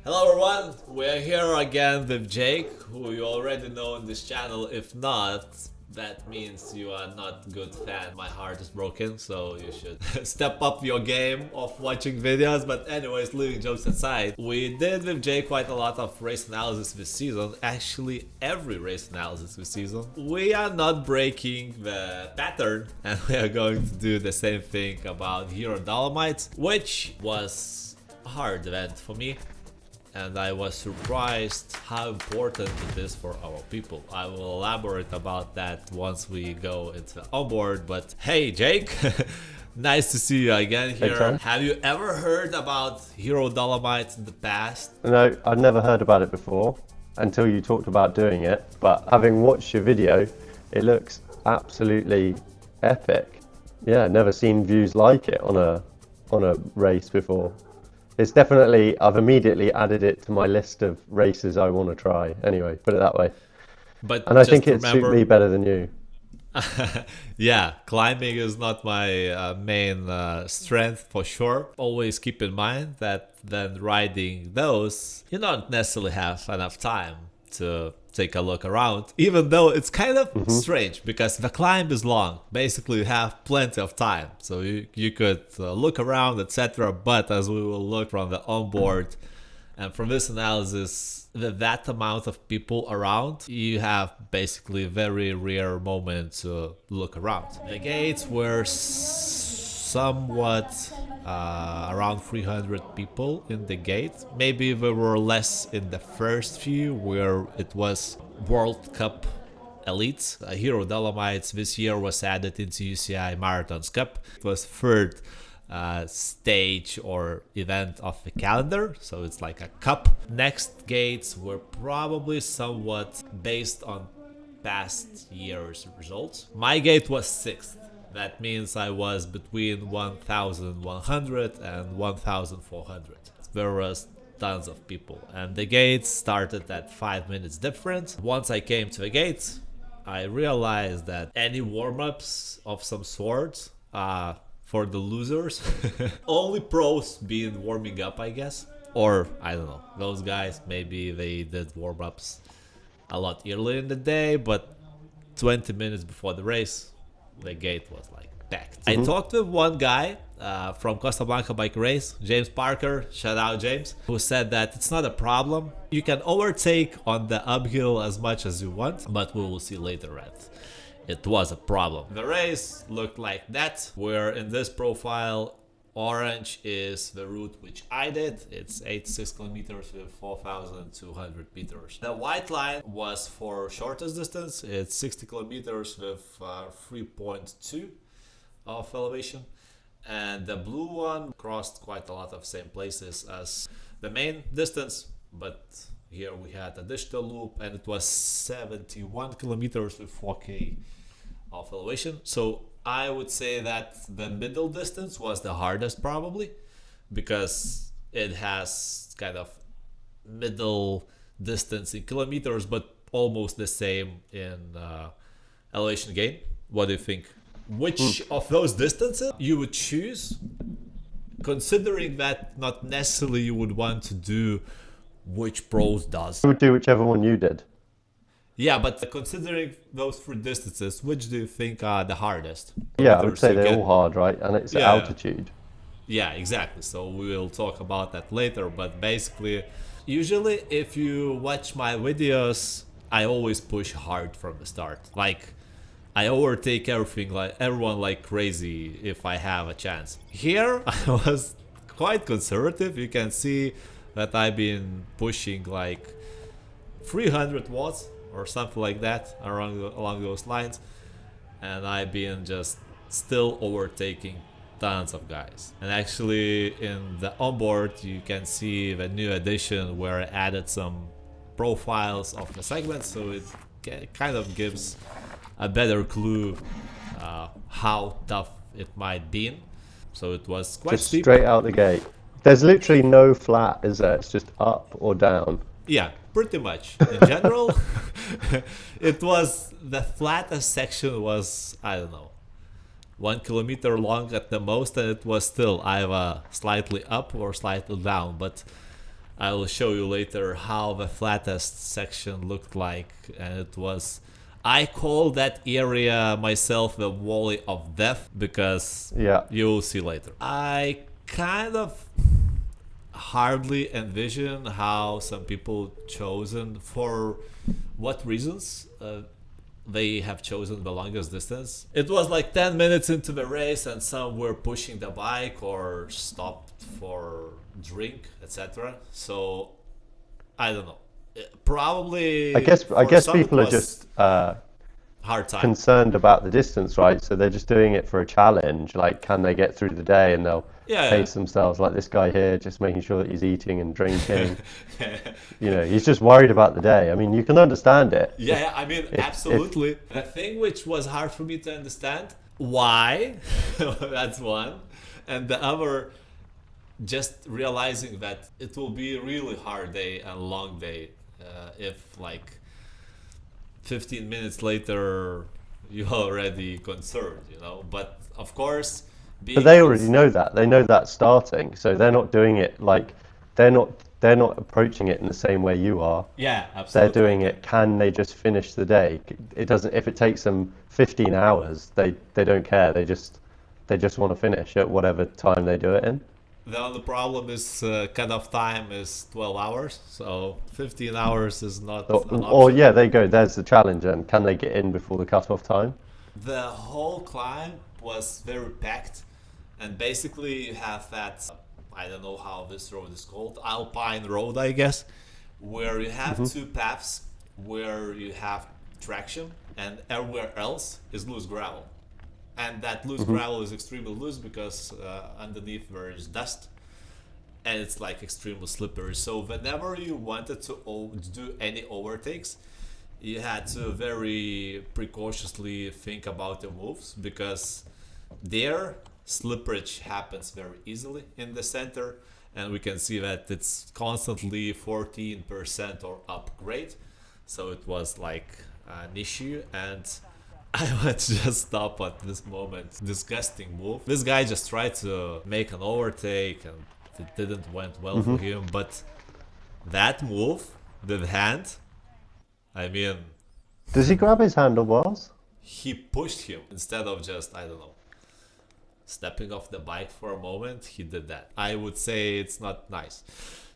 Hello everyone, we're here again with Jake, who you already know in this channel. If not, that means you are not a good fan. My heart is broken, so you should step up your game of watching videos. But anyways, leaving jokes aside, we did with Jake quite a lot of race analysis this season. Actually, every race analysis this season. We are not breaking the pattern, and we are going to do the same thing about Hero Dolomites, which was a hard event for me. And I was surprised how important it is for our people. I will elaborate about that once we go into onboard. But hey, Jake, nice to see you again here. Hey, have you ever heard about Hero Dolomites in the past? No, I'd never heard about it before until you talked about doing it. But having watched your video, it looks absolutely epic. Yeah, never seen views like it on a race before. It's definitely, I've immediately added it to my list of races I want to try. Anyway, put it that way. And I think it'd suit me better than you. Yeah, climbing is not my main strength for sure. Always keep in mind that then riding those, you don't necessarily have enough time to take a look around, even though it's kind of strange because the climb is long. Basically, you have plenty of time, so you could look around, etc. But as we will look from the onboard and from this analysis, with that amount of people around, you have basically a very rare moment to look around. The gates were somewhat around 300 people in the gate. Maybe there were less in the first few where it was World Cup elites. Hero Dolomites this year was added into UCI Marathons Cup. It was third stage or event of the calendar, so it's like a cup. Next gates were probably somewhat based on past year's results. My gate was 6th. That means I was between 1,100 and 1,400. There was tons of people, and the gates started at 5 minutes different. Once I came to the gate, I realized that any warm-ups of some sort for the losers. Only pros been warming up, I guess. Or, I don't know, those guys, maybe they did warm-ups a lot earlier in the day, but 20 minutes before the race, the gate was like packed. I talked with one guy from Costa Blanca bike race, James Parker, shout out James, who said that it's not a problem. You can overtake on the uphill as much as you want, but we will see later that it was a problem. The race looked like that, where in this profile, orange is the route which I did. It's 86 kilometers with 4,200 meters. The white line was for shortest distance. It's 60 kilometers with 3.2 of elevation. And the blue one crossed quite a lot of same places as the main distance, but here we had a digital loop and it was 71 kilometers with 4K of elevation. So I would say that the middle distance was the hardest probably, because it has kind of middle distance in kilometers, but almost the same in elevation gain. What do you think? Which of those distances you would choose, considering that not necessarily you would want to do which pros does? I would do whichever one you did. Yeah, but considering those 3 distances, which do you think are the hardest? Yeah, I would say they're all hard, right? And it's altitude. Yeah, exactly. So we will talk about that later. But basically, usually if you watch my videos, I always push hard from the start. Like, I overtake everything, like everyone like crazy if I have a chance. Here, I was quite conservative. You can see that I've been pushing like 300 watts or something like that along those lines, and I've been just still overtaking tons of guys. And actually in the onboard you can see the new addition where I added some profiles of the segments, so it kind of gives a better clue how tough it might be. So it was quite just steep. Straight out the gate. There's literally no flat, is there? It's just up or down. Yeah, pretty much. In general, it was the flattest section was, I don't know, 1 kilometer long at the most, and it was still either slightly up or slightly down. But I'll show you later how the flattest section looked like, and it was. I call that area myself the Valley of Death because Yeah. you'll see later. I kind of hardly envision how some people chosen for what reasons they have chosen the longest distance. It was like 10 minutes into the race and some were pushing the bike or stopped for drink, etc. So I don't know. Probably I guess for some it people are was just hard time. concerned about the distance, right? So they're just doing it for a challenge. Like, can they get through the day? And they'll Yeah, pace themselves. Like this guy here, just making sure that he's eating and drinking. He's just worried about the day. I mean, you can understand it. Yeah, I mean, absolutely. The thing which was hard for me to understand, why, that's one. And the other, just realizing that it will be a really hard day and long day if, like, 15 minutes later, you're already concerned, But, of course, But they already know that. They know that starting. So they're not doing it like, they're not approaching it in the same way you are. Yeah, absolutely. They're doing it, can they just finish the day? It doesn't, if it takes them 15 hours, they don't care. They just want to finish at whatever time they do it in. The only problem is cut-off time is 12 hours, so 15 hours is not an option. Or yeah, there you go. There's the challenge. And can they get in before the cut-off time? The whole climb was very packed, and basically you have that, I don't know how this road is called, Alpine Road, I guess, where you have two paths where you have traction, and everywhere else is loose gravel. And that loose gravel is extremely loose because underneath there is dust and it's like extremely slippery. So whenever you wanted to do any overtakes, you had to very precautiously think about your moves because there slippage happens very easily in the center, and we can see that it's constantly 14% or upgrade. So it was like an issue, and I want to just stop at this moment. Disgusting move. This guy just tried to make an overtake and it didn't went well for him. But that move, the hand, I mean... Does he grab his handlebars? He pushed him instead of just, I don't know, stepping off the bike for a moment. He did that. I would say it's not nice.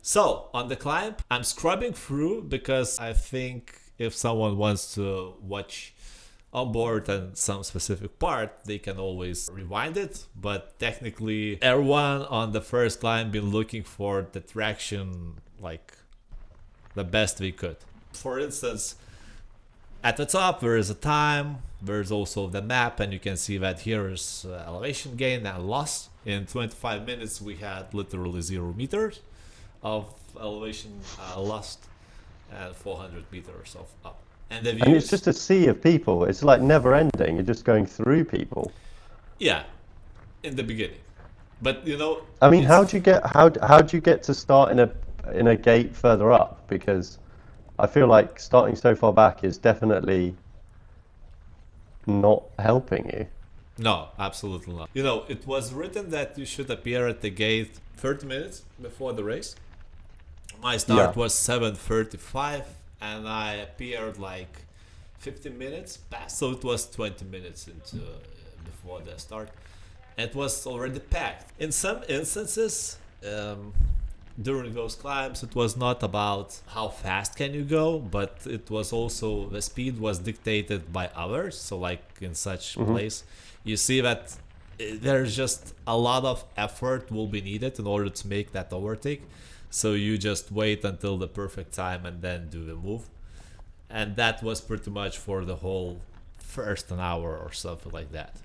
So, on the climb, I'm scrubbing through because I think if someone wants to watch on board and some specific part, they can always rewind it, but technically everyone on the first climb been looking for the traction like the best we could. For instance, at the top there is a time, there's also the map, and you can see that here is elevation gain and loss. In 25 minutes we had literally 0 meters of elevation lost and 400 meters of up. And it's just a sea of people. It's like never ending. You're just going through people. Yeah, in the beginning, but I mean, how'd you get to start in a gate further up? Because I feel like starting so far back is definitely not helping you. No, absolutely not. It was written that you should appear at the gate 30 minutes before the race. My start was 7:35. And I appeared like 15 minutes past, so it was 20 minutes into before the start. It was already packed. In some instances, during those climbs, it was not about how fast can you go, but it was also the speed was dictated by others. So like in such place, you see that there's just a lot of effort will be needed in order to make that overtake. So you just wait until the perfect time and then do the move. And that was pretty much for the whole first an hour or something like that.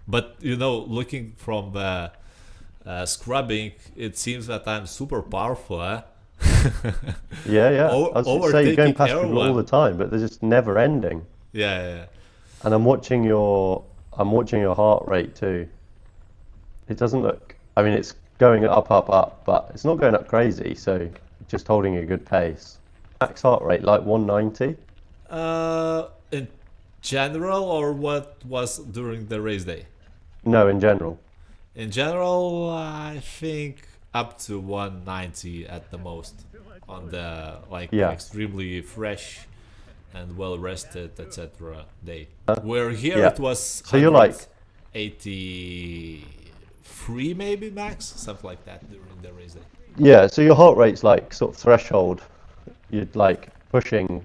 But, looking from the scrubbing, it seems that I'm super powerful, eh? Yeah. I was going to say you're going past people all the time, but they're just never ending. Yeah. And I'm watching your heart rate too. It doesn't look, I mean, it's going up, but it's not going up crazy, so just holding a good pace. Max heart rate, like 190? In general, or what was during the race day? No, in general. In general, I think up to 190 at the most on the like Yeah. extremely fresh and well rested, etc. day. Where here Yeah. it was So you're like 183 maybe max, something like that during the race day. Yeah, so your heart rate's like sort of threshold. You'd like pushing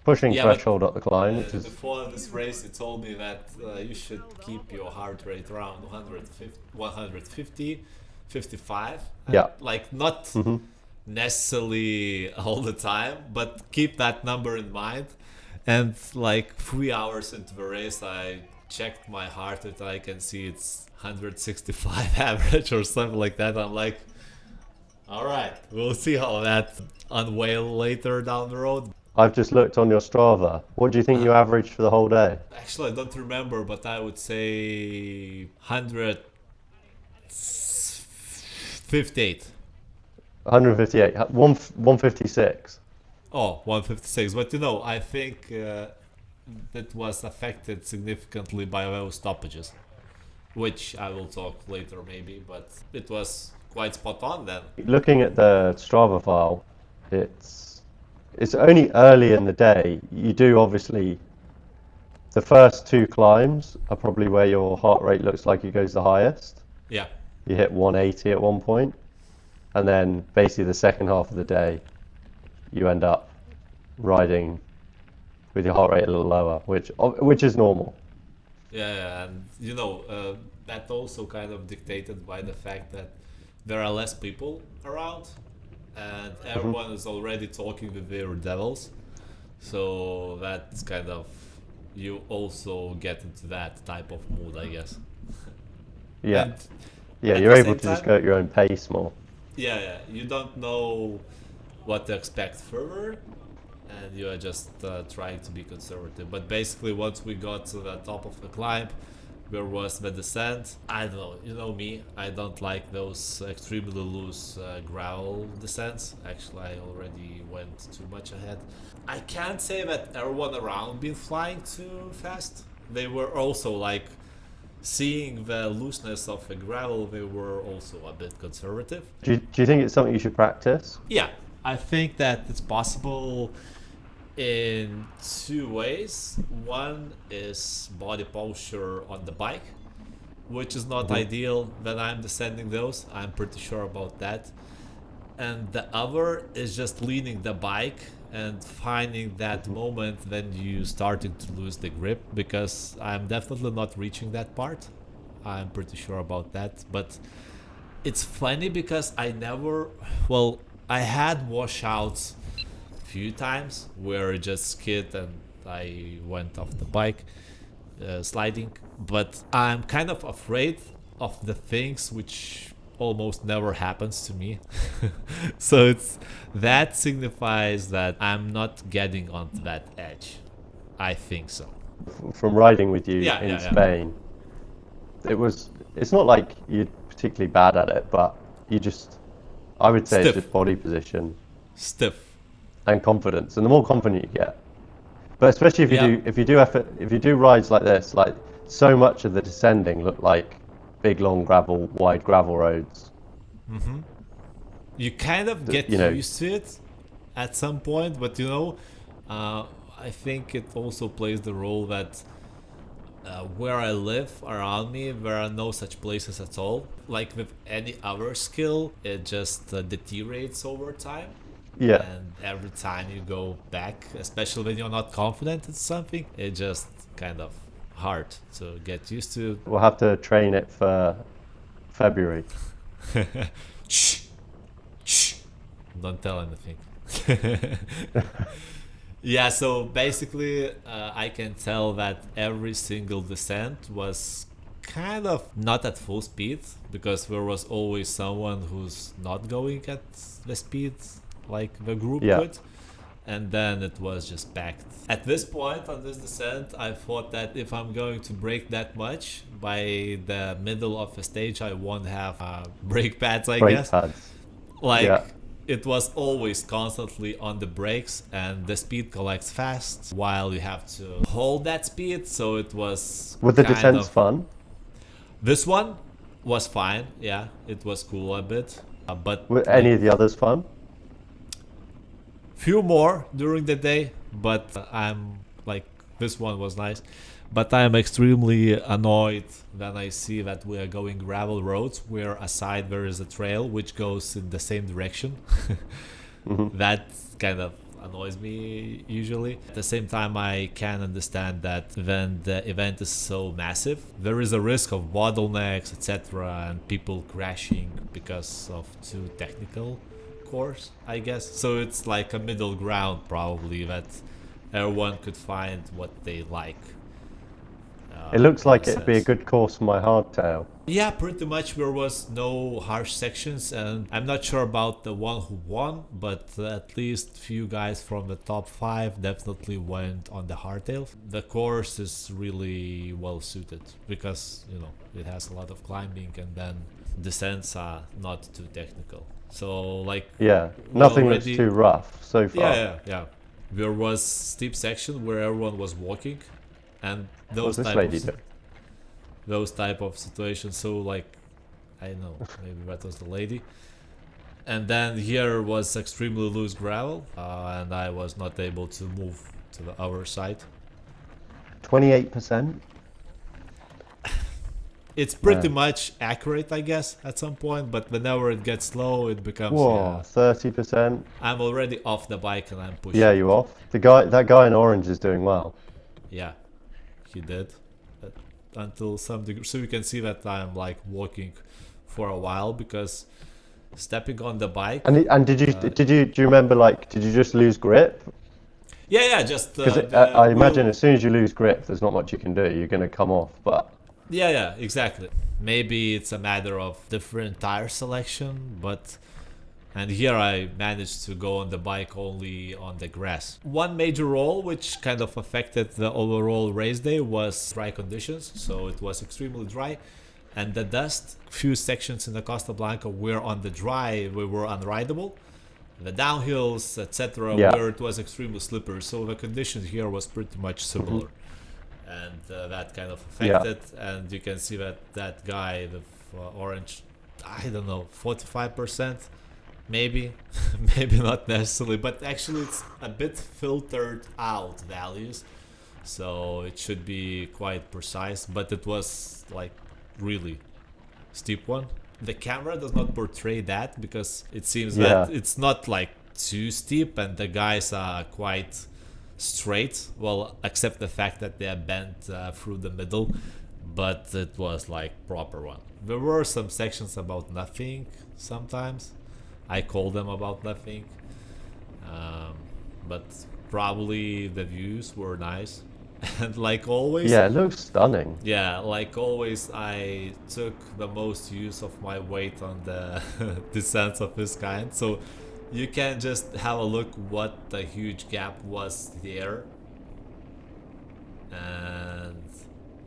Yeah, but threshold up the climb, which is before this race, you told me that you should keep your heart rate around 150, 55. yeah. Like, not necessarily all the time, but keep that number in mind. And like 3 hours into the race, I checked my heart rate. I can see it's 165 average or something like that. I'm like, all right, we'll see how that unveil later down the road. I've just looked on your Strava. What do you think you averaged for the whole day? Actually, I don't remember, but I would say 158. 158, 156. Oh, 156. But you know, I think that was affected significantly by those stoppages, which I will talk later maybe, but it was quite spot on then. Looking at the Strava file, it's only early in the day. You do obviously the first two climbs are probably where your heart rate looks like it goes the highest. Yeah. You hit 180 at one point, and then basically the second half of the day, you end up riding with your heart rate a little lower, which is normal. Yeah, and you know, that also kind of dictated by the fact that there are less people around, and everyone is already talking with their devils. So that's kind of, you also get into that type of mood, I guess. Yeah, And yeah, at you're the able same to just time, go at your own pace more. yeah, you don't know what to expect further, and you are just trying to be conservative. But basically, once we got to the top of the climb, there was the descent. I don't know, you know me, I don't like those extremely loose gravel descents. Actually, I already went too much ahead. I can't say that everyone around been flying too fast. They were also like, seeing the looseness of the gravel, they were also a bit conservative. Do you think it's something you should practice? Yeah, I think that it's possible in two ways. One is body posture on the bike, which is not ideal when I'm descending those. I'm pretty sure about that. And the other is just leaning the bike and finding that moment when you starting to lose the grip, because I'm definitely not reaching that part. I'm pretty sure about that. But it's funny because I never, well, I had washouts few times where I just skid and I went off the bike sliding, but I'm kind of afraid of the things which almost never happens to me. So it's, that signifies that I'm not getting onto that edge. I think so. From riding with you Yeah, in yeah, yeah. Spain, it's not like you're particularly bad at it, but I would say it's Stiff. just body position Stiff. and confidence, and the more confident you get, but especially Yeah. if you do rides like this, like so much of the descending look like big long wide gravel roads. You kind of get you know- used to it at some point, but you know, I think it also plays the role that where I live around me, there are no such places at all. Like with any other skill, it just deteriorates over time. Yeah, And every time you go back, especially when you're not confident in something, it's just kind of hard to get used to. we'll have to train it for February. Shh, shh, don't tell anything. Yeah, so basically, I can tell that every single descent was kind of not at full speed, because there was always someone who's not going at the speed like the group Yeah. could. And then it was just packed. At this point on this descent, I thought that if I'm going to brake that much, by the middle of the stage, I won't have brake pads, I Brake guess. pads. Like, Yeah. it was always constantly on the brakes, and the speed collects fast while you have to hold that speed. So it was Were the kind descents of- fun? This one, was fine. Yeah, it was cool a bit. But Were any of the others fun? few more during the day, but I'm like, this one was nice. But I'm extremely annoyed when I see that we are going gravel roads where aside there is a trail which goes in the same direction. That kind of annoys me usually. At the same time, I can understand that when the event is so massive, there is a risk of bottlenecks, etc., and people crashing because of too technical course, I guess. So it's like a middle ground, probably, that everyone could find what they like. It looks in like a it'd be a sense. good course for my hardtail. Yeah, pretty much there was no harsh sections, and I'm not sure about the one who won, but at least few guys from the top 5 definitely went on the hardtail. The course is really well suited because, it has a lot of climbing and then descents are not too technical. So like Yeah, we nothing looks already too rough so yeah, far. yeah. There was steep section where everyone was walking and What's those this type lady of doing? those type of situations. So like, I know, maybe that was the lady. And then here was extremely loose gravel, and I was not able to move to the other side. 28%? It's pretty Man. much accurate, I guess, at some point, but whenever it gets slow, it becomes, Whoa, 30%? I'm already off the bike and I'm pushing Yeah, it. you off? That guy in orange is doing well. Yeah, he did. But until some degree. So you can see that I'm like walking for a while because stepping on the bike. And do you remember, like, did you just lose grip? Yeah, just Because the I imagine wheel. as soon as you lose grip, there's not much you can do. You're going to come off. But Yeah, exactly. Maybe it's a matter of different tire selection, but and here I managed to go on the bike only on the grass. One major role which kind of affected the overall race day was dry conditions, so it was extremely dry and the dust. Few sections in the Costa Blanca were on the dry, we were unrideable. The downhills, etc., yeah, where it was extremely slippery, so the conditions here was pretty much similar. And that kind of yeah, affected, and you can see that that guy with orange, I don't know, 45%, maybe. Maybe not necessarily, but actually it's a bit filtered out values, so it should be quite precise, but it was like really steep one. The camera does not portray that because it seems that yeah. it's not like too steep and the guys are quite straight, well, except the fact that they are bent through the middle, but it was like proper one. There were some sections about nothing sometimes. I call them about nothing, um, but probably the views were nice. And like always, Yeah, it looks stunning. yeah, like always, I took the most use of my weight on the descents of this kind. So you can just have a look what the huge gap was there. And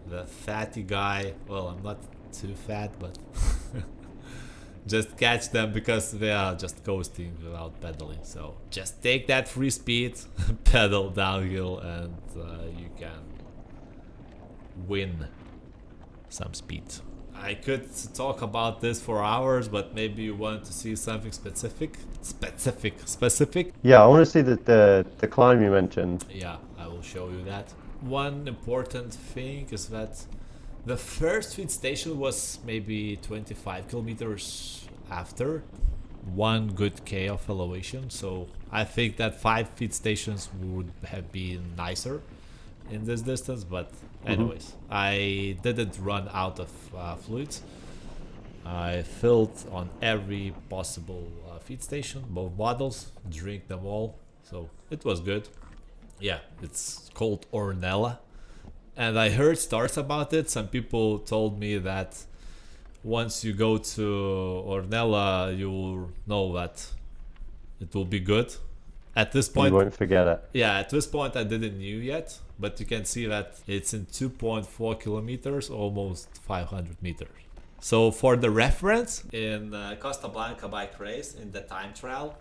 the fatty guy, well, I'm not too fat, but just catch them because they are just coasting without pedaling. So just take that free speed, pedal downhill, and you can win some speed. I could talk about this for hours, but maybe you want to see something specific. Yeah, I want to see the climb you mentioned. Yeah, I will show you that. One important thing is that the first feed station was maybe 25 kilometers after one good K of elevation, so I think that 5 feed stations would have been nicer in this distance, but anyways, I didn't run out of fluids. I filled on every possible feed station, both bottles, drink them all, so it was good. Yeah, it's called Ornella, and I heard stories about it. Some people told me that once you go to Ornella, you'll know that it will be good. At this You point, won't forget it. yeah, at this point I didn't knew yet, but you can see that it's in 2.4 kilometers, almost 500 meters. So for the reference, in Costa Blanca bike race, in the time trial,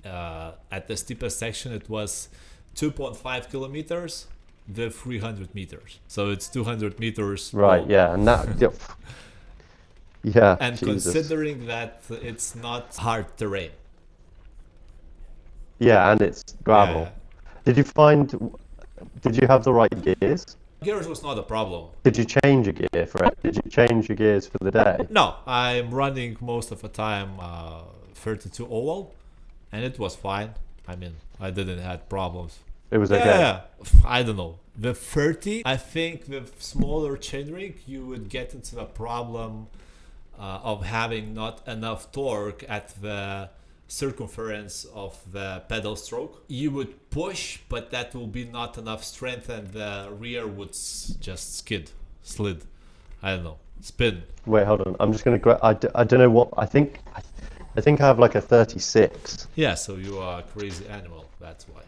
at the steepest section it was 2.5 kilometers with 300 meters. So it's 200 meters. Right, Well, yeah, and that Yeah, And Jesus. considering that it's not hard terrain. Yeah, and it's Yeah, gravel. Did you find, did you have the right gears? gears was not a problem. Did you change a gear for it? Did you change your gears for the day? No, I'm running most of the time 32 oval, and it was fine. I mean, I didn't have problems. It was Yeah, okay. yeah, I don't know. The 30, I think with smaller chainring, you would get into the problem of having not enough torque at the circumference of the pedal stroke. You would push, but that will be not enough strength, and the rear would just slid. I don't know, spin. Wait, hold on. I'm just gonna grab. I don't know what. I think I have like a 36. Yeah, so you are a crazy animal. That's why.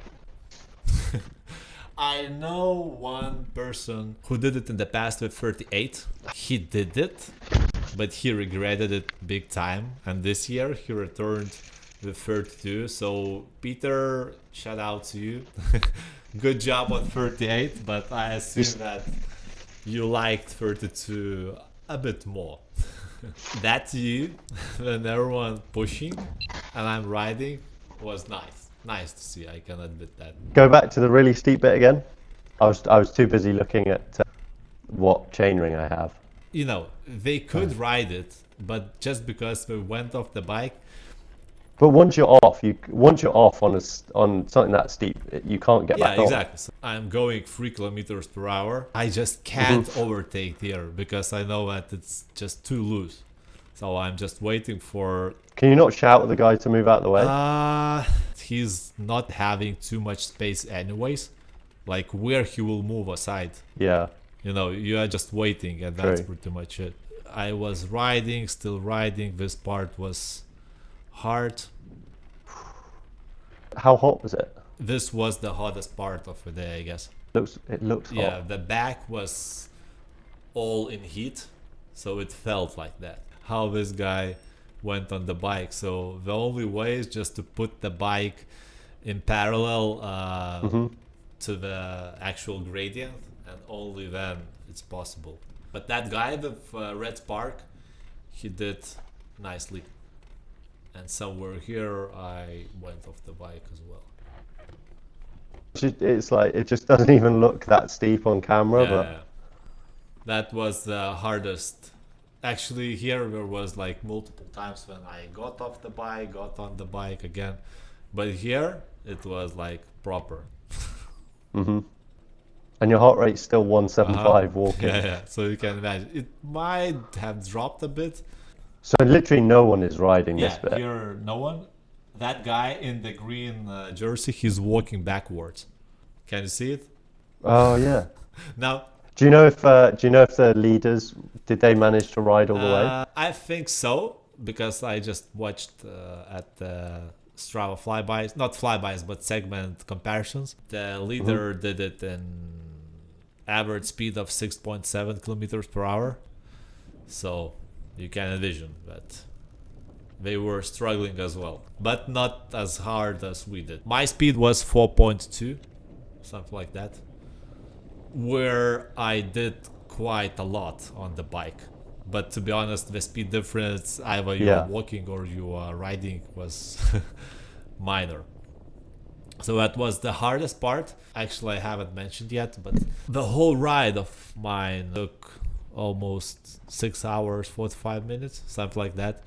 I know one person who did it in the past with 38. He did it, but he regretted it big time. And this year he returned with 32. So Peter, shout out to you. Good job on 38, but I assume that you liked 32 a bit more. That you, when everyone pushing and I'm riding, was nice. Nice to see, I can admit that. Go back to the really steep bit again. I was too busy looking at what chainring I have. You know, they could ride it, but just because we went off the bike, But once you're off on something that steep, you can't get yeah, back on. exactly. So I'm going 3 kilometers per hour. I just can't overtake here because I know that it's just too loose. So I'm just waiting for. Can you not shout at the guy to move out of the way? He's not having too much space, anyways. Like where he will move aside. Yeah. You know, you are just waiting, and that's True. pretty much it. I was riding, still riding. This part was hard. How hot was it? This was the hottest part of the day, I guess. It looks hot. Yeah, the back was all in heat, so it felt like that. How this guy went on the bike. So the only way is just to put the bike in parallel to the actual gradient, and only then it's possible. But that guy with Red Spark, he did nicely. And somewhere here I went off the bike as well. It's like it just doesn't even look that steep on camera, Yeah, that was the hardest. Actually, here there was like multiple times when I got off the bike, got on the bike again. But here it was like proper. and your heart rate's still 175 walking. Yeah. So you can imagine. It might have dropped a bit. So literally no one is riding this Yeah, bit. here no one. That guy in the green jersey, he's walking backwards. Can you see it? Oh yeah. Now, Do you know if the leaders did they manage to ride all the way? I think so, because I just watched at the Strava flybys, not flybys, but segment comparisons. The leader did it in average speed of 6.7 kilometers per hour. So you can envision that they were struggling as well, but not as hard as we did. My speed was 4.2, something like that, where I did quite a lot on the bike. But to be honest, the speed difference, either you are walking or you are riding, was minor. So that was the hardest part. Actually, I haven't mentioned yet, but the whole ride of mine took almost 6 hours, 45 minutes, something like that.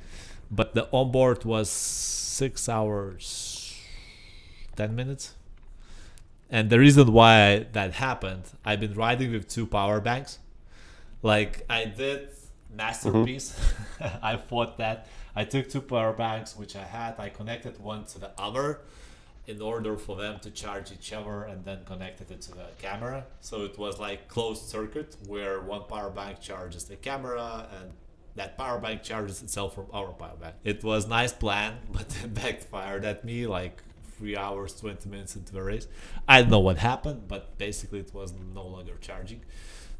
But the onboard was 6 hours, 10 minutes. And the reason why that happened, I've been riding with 2 power banks. Like I did masterpiece. I thought that I took 2 power banks, which I had. I connected one to the other in order for them to charge each other, and then connected it to the camera. So it was like closed circuit where one power bank charges the camera and that power bank charges itself from our power bank. It was nice plan, but it backfired at me like 3 hours, 20 minutes into the race. I don't know what happened, but basically it was no longer charging.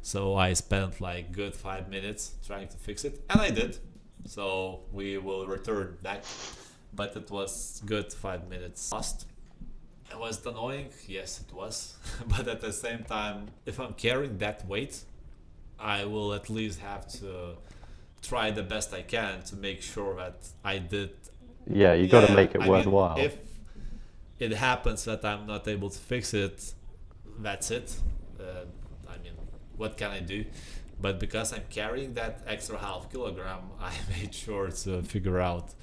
So I spent like good 5 minutes trying to fix it, and I did. So we will return back, but it was good 5 minutes lost. Was it annoying? Yes, it was. But at the same time, if I'm carrying that weight, I will at least have to try the best I can to make sure that I did. Yeah, you got to Yeah, make it I mean, worthwhile. if it happens that I'm not able to fix it, that's it. I mean, what can I do? But because I'm carrying that extra half kilogram, I made sure to figure out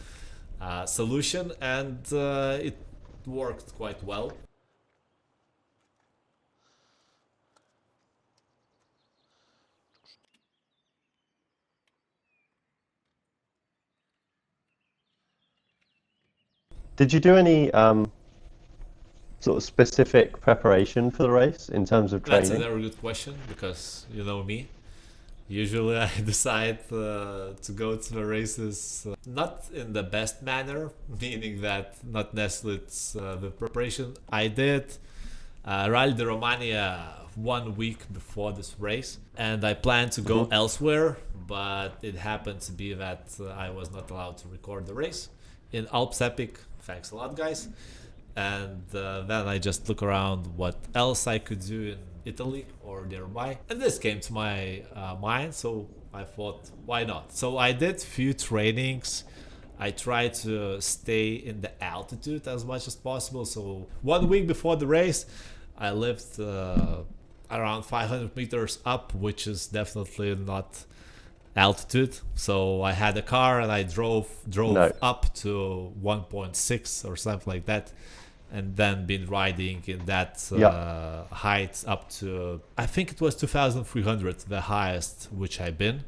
a solution, and it worked quite well. Did you do any sort of specific preparation for the race in terms of That's a training? very good question because you know me. Usually, I decide to go to the races not in the best manner, meaning that not necessarily it's the preparation I did. Rally di Romania 1 week before this race, and I planned to go elsewhere, but it happened to be that I was not allowed to record the race in Alps Epic. Thanks a lot, guys. And then I just look around what else I could do in Italy or nearby, and this came to my mind. So I thought, why not? So I did few trainings. I tried to stay in the altitude as much as possible. So 1 week before the race, I lived around 500 meters up, which is definitely not altitude. So I had a car and I drove No. up to 1.6 or something like that, and then been riding in that Yeah. height up to, I think it was 2,300, the highest which I've been.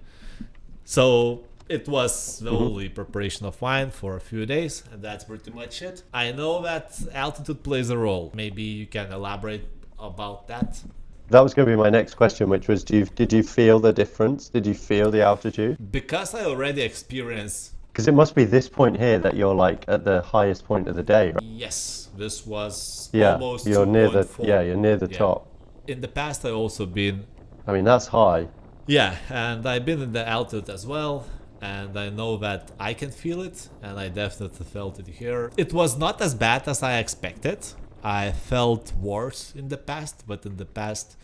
So it was the only preparation of mine for a few days, and that's pretty much it. I know that altitude plays a role. Maybe you can elaborate about that. That was going to be my next question, which was, did you feel the difference? Did you feel the altitude? Because I already experienced. Because it must be this point here that you're like at the highest point of the day, right? Yes, this was Yeah, almost you're near the 2.4. you're near the Yeah. top. In the past, I also been. I mean, that's high. Yeah, and I've been in the altitude as well, and I know that I can feel it, and I definitely felt it here. It was not as bad as I expected. I felt worse in the past, but in the past,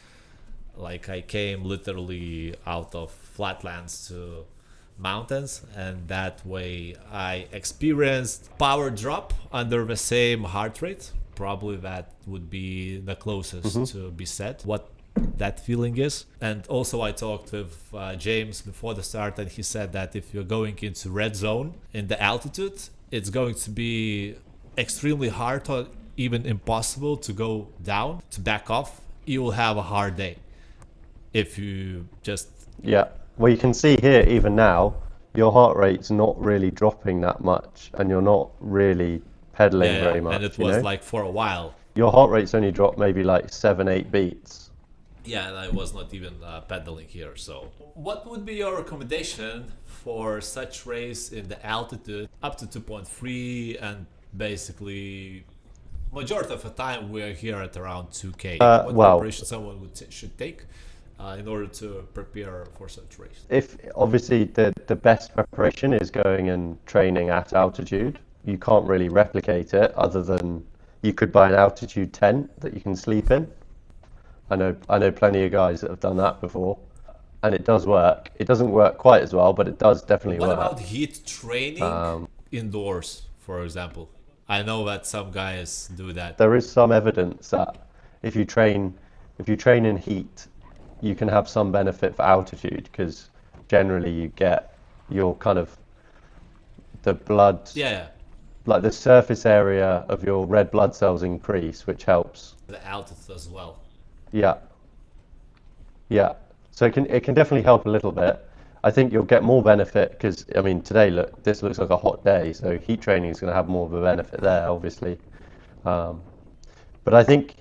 like I came literally out of flatlands to mountains, and that way I experienced power drop under the same heart rate. Probably that would be the closest to be said what that feeling is. And also I talked with James before the start, and he said that if you're going into red zone in the altitude, it's going to be extremely hard or even impossible to go down, to back off. You will have a hard day if you just. Yeah. Well, you can see here even now, your heart rate's not really dropping that much, and you're not really pedaling Yeah, very and much, it you was know? like for a while. Your heart rate's only dropped maybe like 7, 8 beats. Yeah, and I was not even pedaling here. So, what would be your recommendation for such race in the altitude up to 2.3, and basically majority of the time we're here at around 2K? What Well, preparation someone should take in order to prepare for such race? if obviously the best preparation is going and training at altitude, you can't really replicate it other than you could buy an altitude tent that you can sleep in. I know plenty of guys that have done that before, and it does work. It doesn't work quite as well, but it does definitely What about work. heat training indoors, for example? I know that some guys do that. There is some evidence that if you train if you train in heat, you can have some benefit for altitude because generally you get your kind of the blood, Yeah, like the surface area of your red blood cells increase, which helps. the altitude as well. Yeah, yeah. So it can definitely help a little bit. I think you'll get more benefit because I mean today this looks like a hot day, so heat training is going to have more of a benefit there, obviously. Um, but I think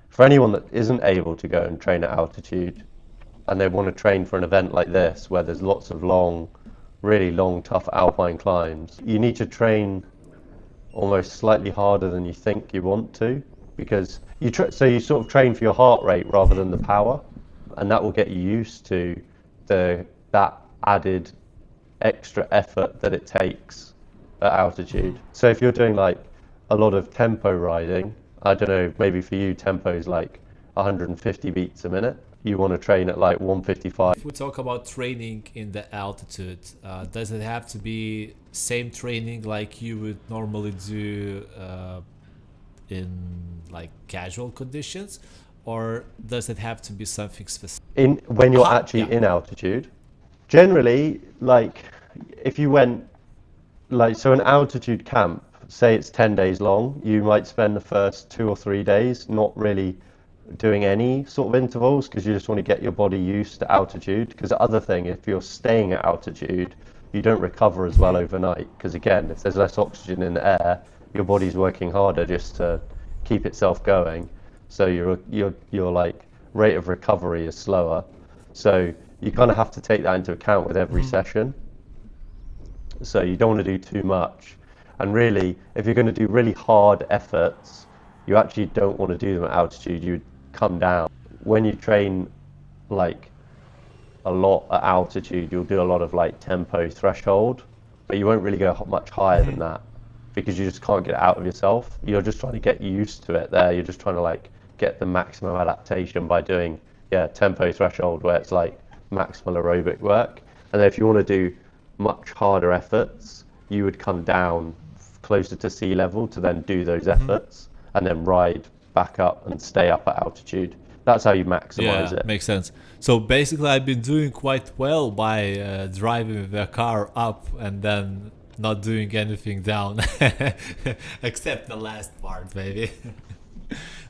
for anyone that isn't able to go and train at altitude and they want to train for an event like this where there's lots of long, really long, tough alpine climbs, you need to train almost slightly harder than you think you want to because so you sort of train for your heart rate rather than the power, and that will get you used to that added extra effort that it takes at altitude. So if you're doing like a lot of tempo riding, I don't know, maybe for you tempo is like 150 beats a minute. you want to train at like 155. If we talk about training in the altitude, does it have to be same training like you would normally do in like casual conditions, or does it have to be something specific? In when you're Uh-huh, actually yeah. in altitude, generally, like if you went like so an altitude camp, say it's 10 days long, you might spend the first 2 or 3 days not really doing any sort of intervals because you just want to get your body used to altitude. Because the other thing, if you're staying at altitude, you don't recover as well overnight. Because again, if there's less oxygen in the air, your body's working harder just to keep itself going. So your like rate of recovery is slower. So you kind of have to take that into account with every session. So you don't want to do too much. And really, if you're going to do really hard efforts, you actually don't want to do them at altitude. You would come down. When you train like a lot at altitude, you'll do a lot of like tempo threshold, but you won't really go much higher than that because you just can't get it out of yourself. You're just trying to get used to it there. You're just trying to like get the maximum adaptation by doing, yeah, tempo threshold where it's like maximal aerobic work. And then if you want to do much harder efforts, you would come down closer to sea level to then do those efforts and then ride back up and stay up at altitude. That's how you maximize it. Makes sense. So basically, I've been doing quite well by driving the car up and then not doing anything down, except the last part, maybe.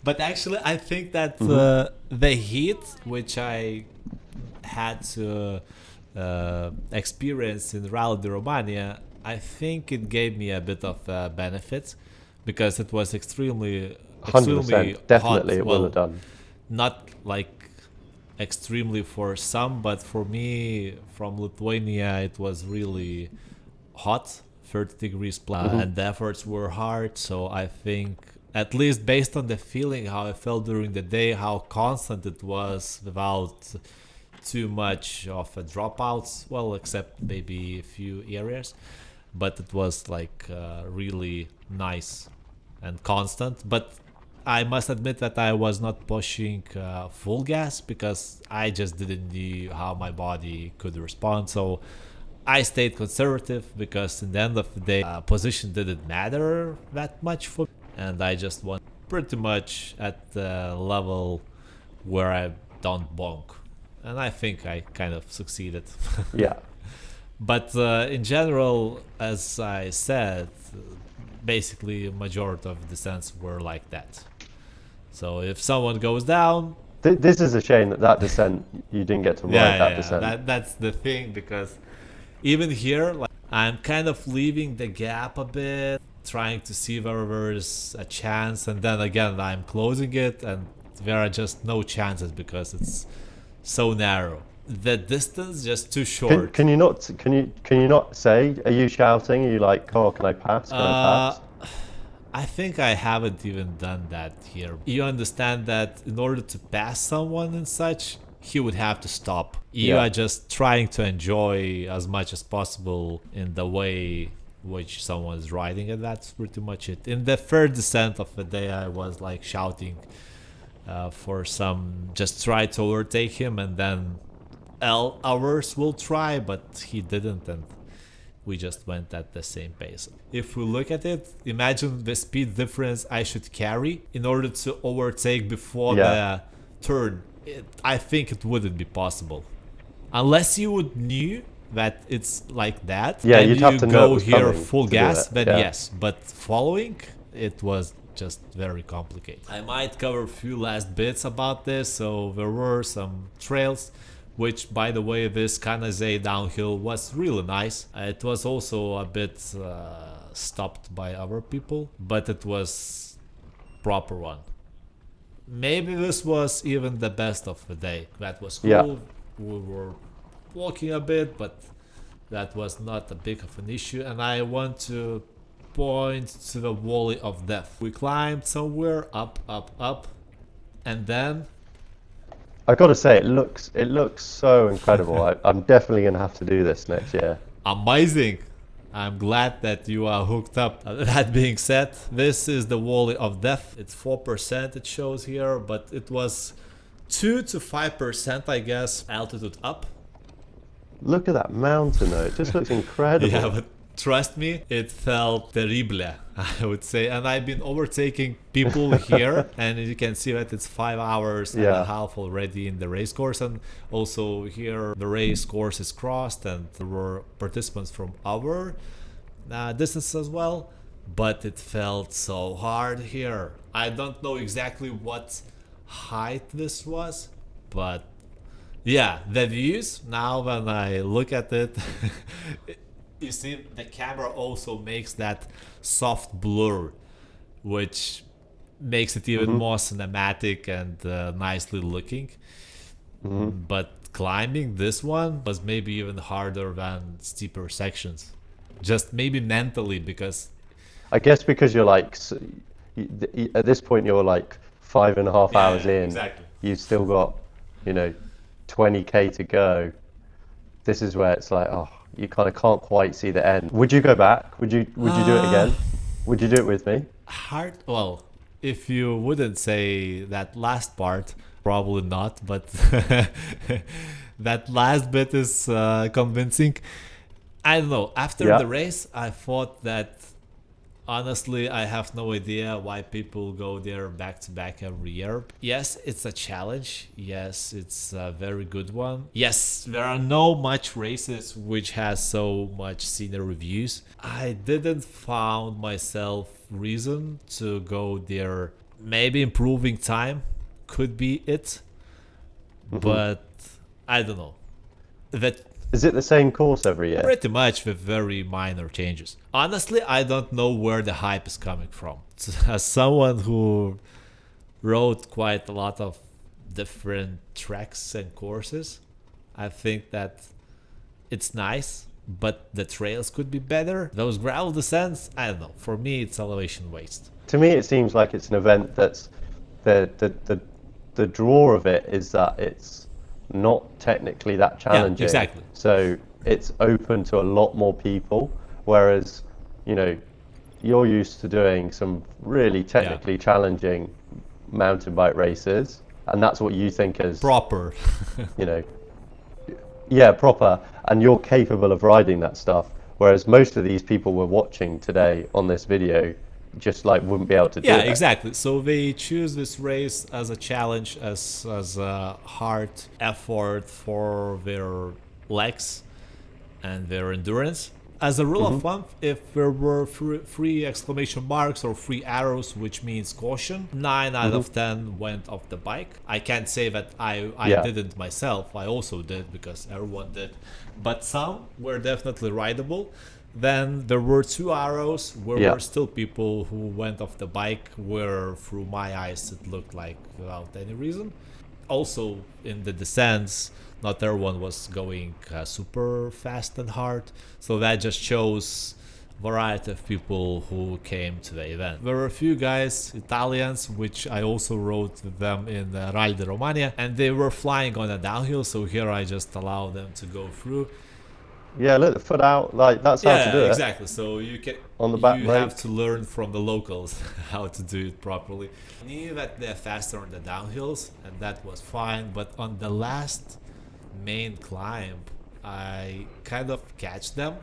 But actually, I think that the heat, which I had to experience in Rally di Romania, I think it gave me a bit of benefit because it was extremely 100%. Definitely hot. it will have done. Not like extremely for some, but for me from Lithuania it was really hot, 30 degrees plus, and the efforts were hard. So I think, at least based on the feeling how I felt during the day, how constant it was without too much of a dropouts, well, except maybe a few areas, but it was like really nice and constant. But I must admit that I was not pushing full gas because I just didn't know how my body could respond. So I stayed conservative because in the end of the day, position didn't matter that much for me. And I just went pretty much at the level where I don't bonk. And I think I kind of succeeded. Yeah. But in general, as I said, basically a majority of descents were like that. So if someone goes down, This is a shame that descent, you didn't get to ride that descent. that's the thing, because even here, like, I'm kind of leaving the gap a bit, trying to see where there's a chance, and then again I'm closing it, and there are just no chances because it's so narrow. The distance just too short. Can you not say? Are you shouting? Are you like, oh, can I pass? Can I pass? I think I haven't even done that here. You understand that in order to pass someone and such, he would have to stop. You Yeah. are just trying to enjoy as much as possible in the way which someone is riding, and that's pretty much it. In the third descent of the day, I was like shouting for some, just try to overtake him, and then ours will try, but he didn't, and we just went at the same pace. If we look at it, imagine the speed difference I should carry in order to overtake before the turn. I think it wouldn't be possible. Unless you would knew that it's like that, Yeah, and you'd you have to know it go was here coming full to do gas, it, then yeah. yes. But following, it was just very complicated. I might cover a few last bits about this. So there were some trails, which, by the way, this Kanazei downhill was really nice. It was also a bit stopped by other people, but it was proper one. Maybe this was even the best of the day. That was cool. Yeah. We were walking a bit, but that was not a big of an issue. And I want to point to the Valley of Death. We climbed somewhere up, and then I gotta say, it looks so incredible. I'm definitely gonna have to do this next year. amazing. I'm glad that you are hooked up. That being said, this is the Valley of Death. It's 4%, it shows here, but it was 2 to 5%, I guess, altitude up. Look at that mountain though. It just looks incredible. Yeah, but trust me, it felt terrible, I would say. And I've been overtaking people here, and you can see that it's 5 hours and a half already in the race course. And also here, the race course is crossed, and there were participants from our distance as well. But it felt so hard here. I don't know exactly what height this was, but yeah, the views, now when I look at it, you see the camera also makes that soft blur, which makes it even more cinematic and nicely looking. But climbing this one was maybe even harder than steeper sections, just maybe mentally, because I guess because you're like, at this point you're like 5.5 hours in. Exactly. You've still got, 20k to go. This is where it's like, oh, you kind of can't quite see the end. Would you go back? Would you do it again? Would you do it with me? Hard. Well, if you wouldn't say that last part, probably not. But that last bit is convincing. I don't know. After the race, I thought that honestly, I have no idea why people go there back to back every year. Yes, it's a challenge. Yes, it's a very good one. Yes, there are no much races which has so much scenery views. I didn't found myself reason to go there. Maybe improving time could be it, but I don't know. That is it the same course every year? Pretty much, with very minor changes. Honestly, I don't know where the hype is coming from. As someone who wrote quite a lot of different tracks and courses, I think that it's nice, but the trails could be better. Those gravel descents, I don't know. For me, it's elevation waste. To me, it seems like it's an event that's the draw of it is that it's not technically that challenging. Yeah, exactly. So it's open to a lot more people, whereas, you're used to doing some really technically challenging mountain bike races, and that's what you think is proper. Proper, and you're capable of riding that stuff, whereas most of these people we're watching today on this video just wouldn't be able to do that. Yeah, exactly. So they choose this race as a challenge, as a hard effort for their legs and their endurance. As a rule of thumb, if there were three exclamation marks or 3 arrows, which means caution, 9 out of 10 went off the bike. I can't say that I didn't myself. I also did, because everyone did. But some were definitely rideable. Then there were 2 arrows where were still people who went off the bike, where through my eyes it looked like without any reason. Also in the descents, not everyone was going super fast and hard, so that just shows variety of people who came to the event. There were a few guys, Italians, which I also rode with them in Rally di Romania, and they were flying on a downhill, so here I just allow them to go through. Yeah, let the foot out, that's how to do it. Yeah, exactly. So you can on the back you brake. have to learn from the locals how to do it properly. I knew that they're faster on the downhills, and that was fine, but on the last main climb, I kind of catch them,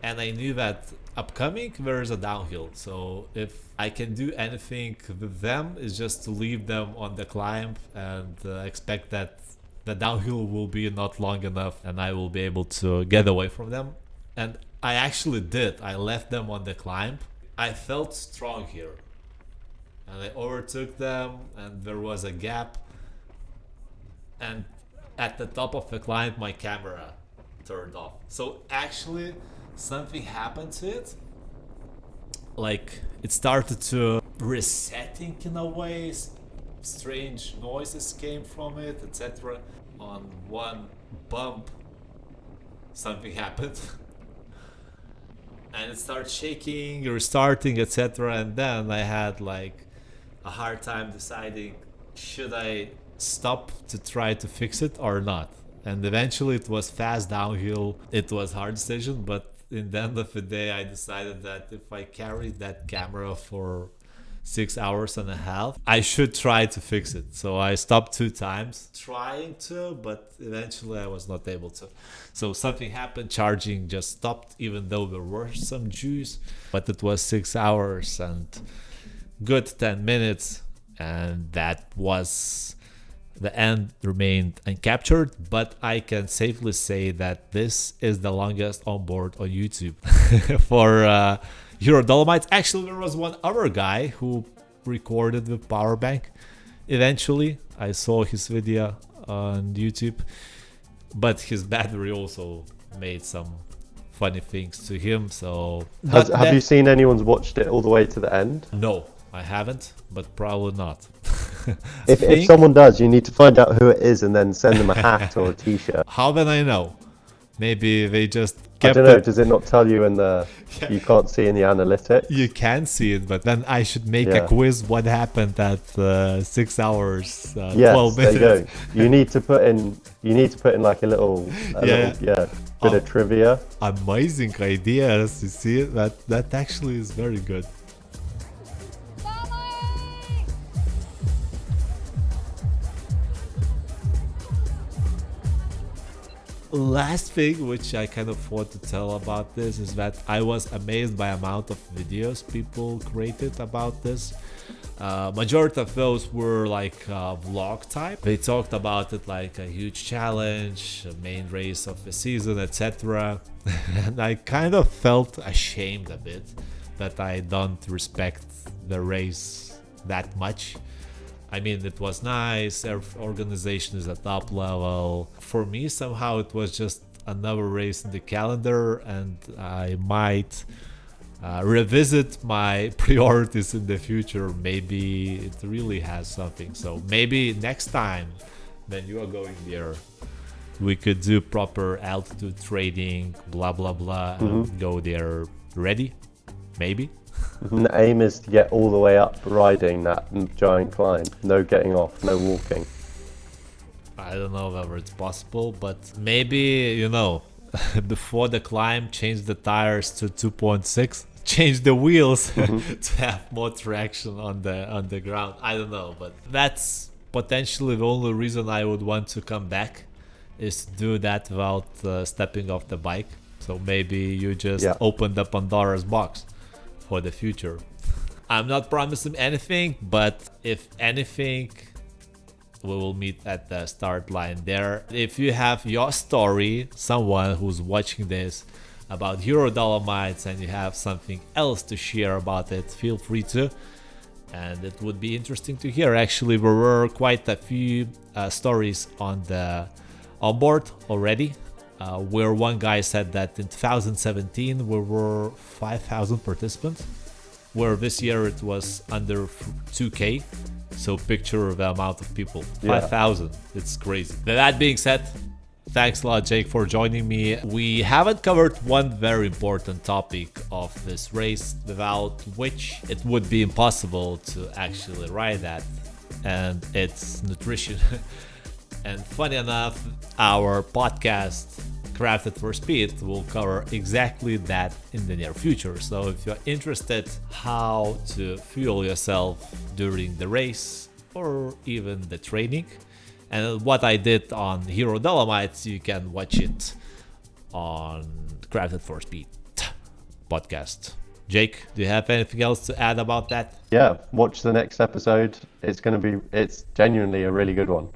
and I knew that upcoming there is a downhill. So if I can do anything with them, is just to leave them on the climb and expect that the downhill will be not long enough and I will be able to get away from them. And I actually did. I left them on the climb. I felt strong here, and I overtook them, and there was a gap, and at the top of the climb my camera turned off. So actually something happened to it, it started to resetting in a way. Strange noises came from it, etc. On one bump something happened and it started shaking, restarting, etc. And then I had a hard time deciding, should I stop to try to fix it or not? And eventually it was fast downhill. It was a hard decision, but in the end of the day I decided that if I carried that camera for 6 hours and a half. I should try to fix it. So I stopped 2 times trying to, but eventually I was not able to. So something happened, charging just stopped, even though there were some juice, but it was 6 hours and good 10 minutes, and that was the end, remained uncaptured. But I can safely say that this is the longest onboard on YouTube for Hero Dolomites. Actually, there was one other guy who recorded with power bank. Eventually, I saw his video on YouTube, but his battery also made some funny things to him. So Have you seen anyone's watched it all the way to the end? No, I haven't, but probably not. If someone does, you need to find out who it is and then send them a hat or a t-shirt. How can I know? Maybe they just I kept don't know, it. does it not tell you in the, you can't see in the analytics? You can see it, but then I should make a Yeah. quiz what happened at 6 hours, 12 Yes, there minutes. you go. You need to put in like a little bit of trivia. Amazing ideas, you see? That actually is very good. Last thing which I kind of want to tell about this is that I was amazed by amount of videos people created about this. Majority of those were like vlog type. They talked about it like a huge challenge, a main race of the season, etc. And I kind of felt ashamed a bit that I don't respect the race that much. I mean, it was nice, organization is at top level. For me, somehow it was just another race in the calendar, and I might revisit my priorities in the future. Maybe it really has something. So maybe next time when you are going there, we could do proper altitude training, blah, blah, blah, and go there ready, maybe. And the aim is to get all the way up riding that giant climb. No getting off, no walking. I don't know whether it's possible, but maybe, before the climb, change the tires to 2.6, change the wheels to have more traction on the ground. I don't know, but that's potentially the only reason I would want to come back, is to do that without stepping off the bike. So maybe you just open the Pandora's box for the future. I'm not promising anything, but if anything, we will meet at the start line there. If you have your story, someone who's watching this, about Hero Dolomites, and you have something else to share about it, feel free to. And it would be interesting to hear. Actually, there were quite a few stories on board already, where one guy said that in 2017 there were 5,000 participants, where this year it was under 2K. So picture the amount of people, 5,000. It's crazy. That being said, thanks a lot, Jake, for joining me. We haven't covered one very important topic of this race, without which it would be impossible to actually ride that, and it's nutrition. And funny enough, our podcast, Crafted for Speed, will cover exactly that in the near future. So if you're interested how to fuel yourself during the race or even the training, and what I did on Hero Dolomites, you can watch it on Crafted for Speed podcast. Jake, do you have anything else to add about that? Yeah, watch the next episode. It's genuinely a really good one.